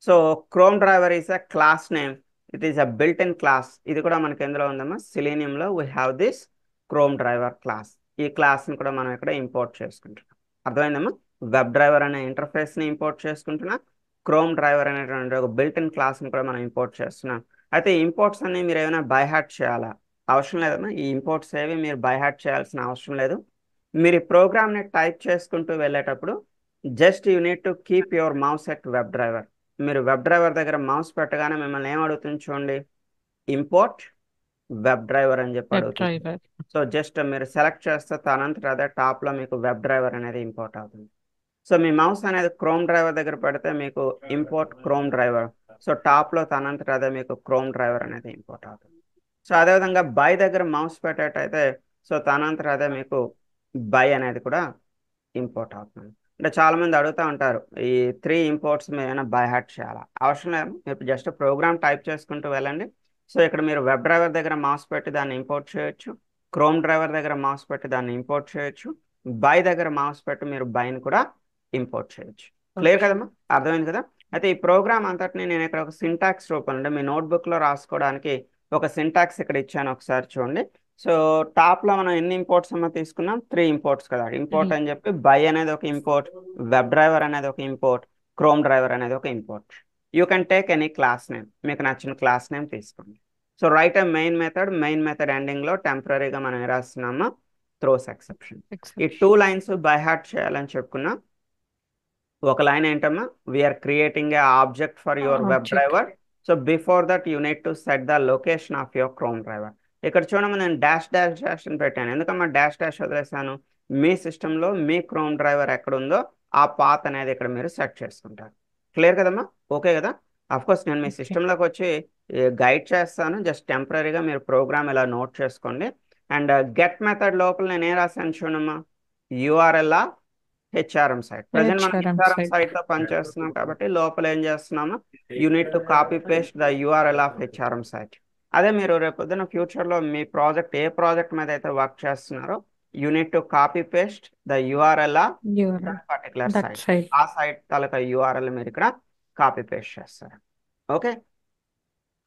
Speaker 1: So Chrome driver is a class name, it is a built in class. ఇది కూడా మనకి ఎందులో ఉందమ్మా, సెలీనియంలో we have this Chrome driver class. ఈ క్లాస్ని కూడా మనం ఇక్కడ ఇంపోర్ట్ చేసుకుంటున్నాం. అర్థమైందమ్మా, వెబ్ డ్రైవర్ అనే ఇంటర్ఫేస్ని ఇంపోర్ట్ చేసుకుంటున్నాం, క్రోమ్ డ్రైవర్ అనేటువంటి ఒక బిల్ట్ ఇన్ క్లాస్ని కూడా మనం ఇంపోర్ట్ చేస్తున్నాం. అయితే ఈ ఇంపోర్ట్స్ అన్ని మీరు ఏమైనా బై హార్ట్ చేయాలా, అవసరం లేదమ్మా. ఈ ఇంపోర్ట్స్ ఏవి మీరు బై హార్ట్ చేయాల్సిన అవసరం లేదు. మీరు ఈ ప్రోగ్రామ్ని టైప్ చేసుకుంటూ వెళ్ళేటప్పుడు just you need to keep your mouse at web driver. మీరు వెబ్ డ్రైవర్ దగ్గర మౌస్ పెట్టగానే మిమ్మల్ని ఏం అడుగుతుంది చూడండి, ఇంపోర్ట్ వెబ్ డ్రైవర్ అని చెప్పి
Speaker 2: వెబ్
Speaker 1: అడుగుతుంది.
Speaker 2: డ్రైవర్.
Speaker 1: సో జస్ట్ మీరు సెలెక్ట్ చేస్తే తనంతట అదే టాప్లో మీకు వెబ్ డ్రైవర్ అనేది ఇంపోర్ట్ అవుతుంది. సో మీ మౌస్ అనేది క్రోమ్ డ్రైవర్ దగ్గర పెడితే మీకు ఇంపోర్ట్ క్రోమ్ డ్రైవర్. సో టాప్లో తనంతట అదే మీకు క్రోమ్ డ్రైవర్ అనేది ఇంపోర్ట్ అవుతుంది. సో అదేవిధంగా బై దగ్గర మౌస్ పెట్టేటైతే సో తనంతట అదే మీకు బై అనేది కూడా ఇంపోర్ట్ అవుతుంది. అంటే చాలామంది అడుగుతూ ఉంటారు, ఈ 3 ఇంపోర్ట్స్ మీరు ఏమైనా బై హార్ట్ చేయాలా, అవసరం లేదు. మీరు జస్ట్ ప్రోగ్రామ్ టైప్ చేసుకుంటూ వెళ్ళండి. సో ఇక్కడ మీరు వెబ్ డ్రైవర్ దగ్గర మౌస్ పెట్టి దాన్ని ఇంపోర్ట్ చేయొచ్చు, క్రోమ్ డ్రైవర్ దగ్గర మౌస్ పెట్టి దాన్ని ఇంపోర్ట్ చేయొచ్చు, బై దగ్గర మౌస్ పెట్టి మీరు బైని కూడా ఇంపోర్ట్ చేయొచ్చు. క్లియర్ కదమ్మా, అర్థమైంది కదా. అయితే ఈ ప్రోగ్రామ్ అంతటిని నేను ఇక్కడ ఒక సింటాక్స్ రూపంలో మీ నోట్బుక్లో రాసుకోవడానికి ఒక సింటాక్స్ ఇక్కడ ఇచ్చాను, ఒకసారి చూడండి. సో టాప్లో మనం ఎన్ని ఇంపోర్ట్స్ అమ్మా తీసుకున్నాం, 3 ఇంపోర్ట్స్ కదా. ఇంపోర్ట్ అని చెప్పి బై అనేది ఒక ఇంపోర్ట్, వెబ్ డ్రైవర్ అనేది ఒక ఇంపోర్ట్, క్రోమ్ డ్రైవర్ అనేది ఒక import. You can take any class name, మీకు నచ్చిన క్లాస్ నేమ్ తీసుకోండి. సో రైట్ ఏ మెయిన్ మెథడ్, మెయిన్ మెథడ్ ఎండింగ్లో టెంపరీగా మనం ఏ రాస్తున్నామా, త్రోస్ ఎక్సెప్షన్. ఈ 2 లైన్స్ బై హార్ట్ చేయాలని చెప్పుకున్నాం. ఒక లైన్ ఏంటమ్మా, we are creating a object for your web driver. So before that you need to set the location of your Chrome driver. ఇక్కడ చూడమ్మా, నేను డాష్ డాష్ డాష్ అని పెట్టాను. ఎందుకమ్మా డాష్ డాష్ వదిలేసాను, మీ సిస్టంలో మీ క్రోమ్ డ్రైవర్ ఎక్కడ ఉందో ఆ పాత్ అనేది ఇక్కడ మీరు సెట్ చేసుకుంటారు. క్లియర్ కదమ్మా, ఓకే కదా. కోర్స్ నేను మీ సిస్టంలోకి వచ్చి గైడ్ చేస్తాను, జస్ట్ టెంపరీగా మీరు ప్రోగ్రామ్ ఇలా నోట్ చేసుకోండి. అండ్ గెట్ మెథడ్ లోపల నేను ఏం రాశాను చూడమ్మా, యూఆర్ఎల్ హెచ్ఆర్ఎం సైట్. ప్రజెంట్ మనం హెచ్ఆర్ఎం సైట్ తో పనిచేస్తున్నాం కాబట్టి లోపల ఏం చేస్తున్నాము, you need to copy paste the URL of HRM site. అదే మీరు రేపొద్దున ఫ్యూచర్లో మీ ప్రాజెక్ట్ ఏ ప్రాజెక్ట్ మీద అయితే వర్క్ చేస్తున్నారో you need to copy paste the URL of particular site. ఆ సైట్ తాలూకా యూఆర్ఎల్ మీరు ఇక్కడ కాపీ పేస్ట్ చేస్తారు. Okay.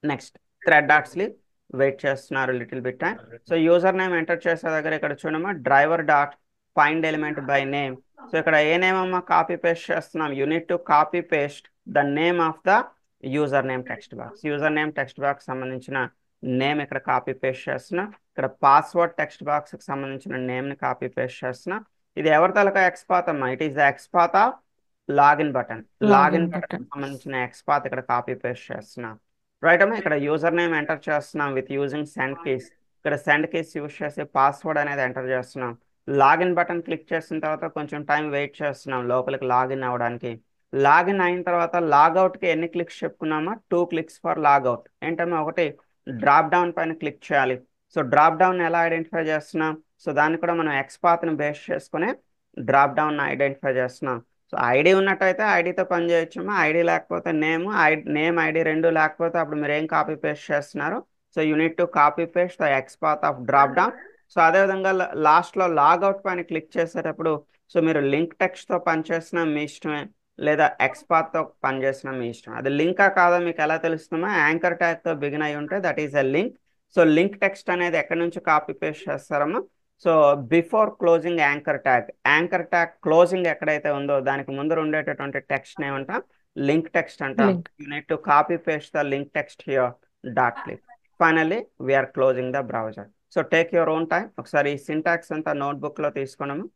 Speaker 1: Next thread dot sleep, wait చేస్తున్నారు little bit time. So user name enter చేసే దగ్గర ఇక్కడ చూడమ్మా, driver dot find element by name. So ఇక్కడ ఏ నేమ్ అమ్మా కాపీ పేస్ట్ చేస్తున్నాం, you need to copy paste the name of the user name text box. User name text box సంబంధించిన name ఇక్కడ కాపీ పేస్ట్ చేస్తున్నా. ఇక్కడ పాస్వర్డ్ టెక్స్ట్ బాక్స్కి సంబంధించిన నేమ్ని కాపీ పేస్ట్ చేస్తున్నా. ఇది ఎవరి తలక ఎక్స్పాత్ అమ్మా, it is the XPath of login button. Login button సంబంధించిన ఎక్స్పాత్ ఇక్కడ కాపీ పేస్ట్ చేస్తున్నా. రైట్ అమ్మా, ఇక్కడ యూజర్ నేమ్ ఎంటర్ చేస్తున్నాం విత్ యూజింగ్ సెండ్ కీస్. ఇక్కడ సెండ్ కీస్ యూజ్ చేసి పాస్వర్డ్ అనేది ఎంటర్ చేస్తున్నాం. లాగిన్ బటన్ క్లిక్ చేసిన తర్వాత కొంచెం టైం వెయిట్ చేస్తున్నాం లోపలికి లాగిన్ అవ్వడానికి. లాగిన్ అయిన తర్వాత లాగౌట్కి ఎన్ని క్లిక్స్ చెప్పుకున్నామా, 2 క్లిక్స్ ఫర్ లాగౌట్. ఏంటమ్మా, ఒకటి డ్రాప్ డౌన్ పైన క్లిక్ చేయాలి. సో డ్రాప్ డౌన్ ఎలా ఐడెంటిఫై చేస్తున్నాం, సో దాన్ని కూడా మనం ఎక్స్పాత్ని బేస్ చేసుకుని డ్రాప్ డౌన్ ఐడెంటిఫై చేస్తున్నాం. సో ఐడి ఉన్నట్టయితే ఐడితో పని చేయొచ్చమ్మా. ఐడి లేకపోతే నేమ్ ఐడి రెండు లేకపోతే అప్పుడు మీరు ఏం కాపీ పేస్ట్ చేస్తున్నారు. So you need to copy paste the X path of drop down. So అదేవిధంగా లాస్ట్లో లాగౌట్ పైన క్లిక్ చేసేటప్పుడు సో మీరు లింక్ టెక్స్ట్తో పనిచేస్తున్నా మీ ఇష్టమే, లేదా ఎక్స్పాత్తో పనిచేస్తున్నా మీ ఇష్టం. అది లింకా కాదో మీకు ఎలా తెలుస్తుందో, యాంకర్ ట్యాగ్తో బిగిన్ అయి ఉంటే that is a link. So link text అనేది ఎక్కడి నుంచి కాపీ పేస్ట్ చేస్తారమ్మా. So before closing anchor tag closing ఎక్కడైతే ఉందో దానికి ముందర ఉండేటటువంటి టెక్స్ట్ ఏమంటాం, లింక్ టెక్స్ట్ అంటాం.
Speaker 2: Link.
Speaker 1: You need to copy paste the link text here dot click. Finally we are closing the browser. So take your own time. ఒకసారి ఈ syntax అంతా నోట్బుక్లో తీసుకున్నాము.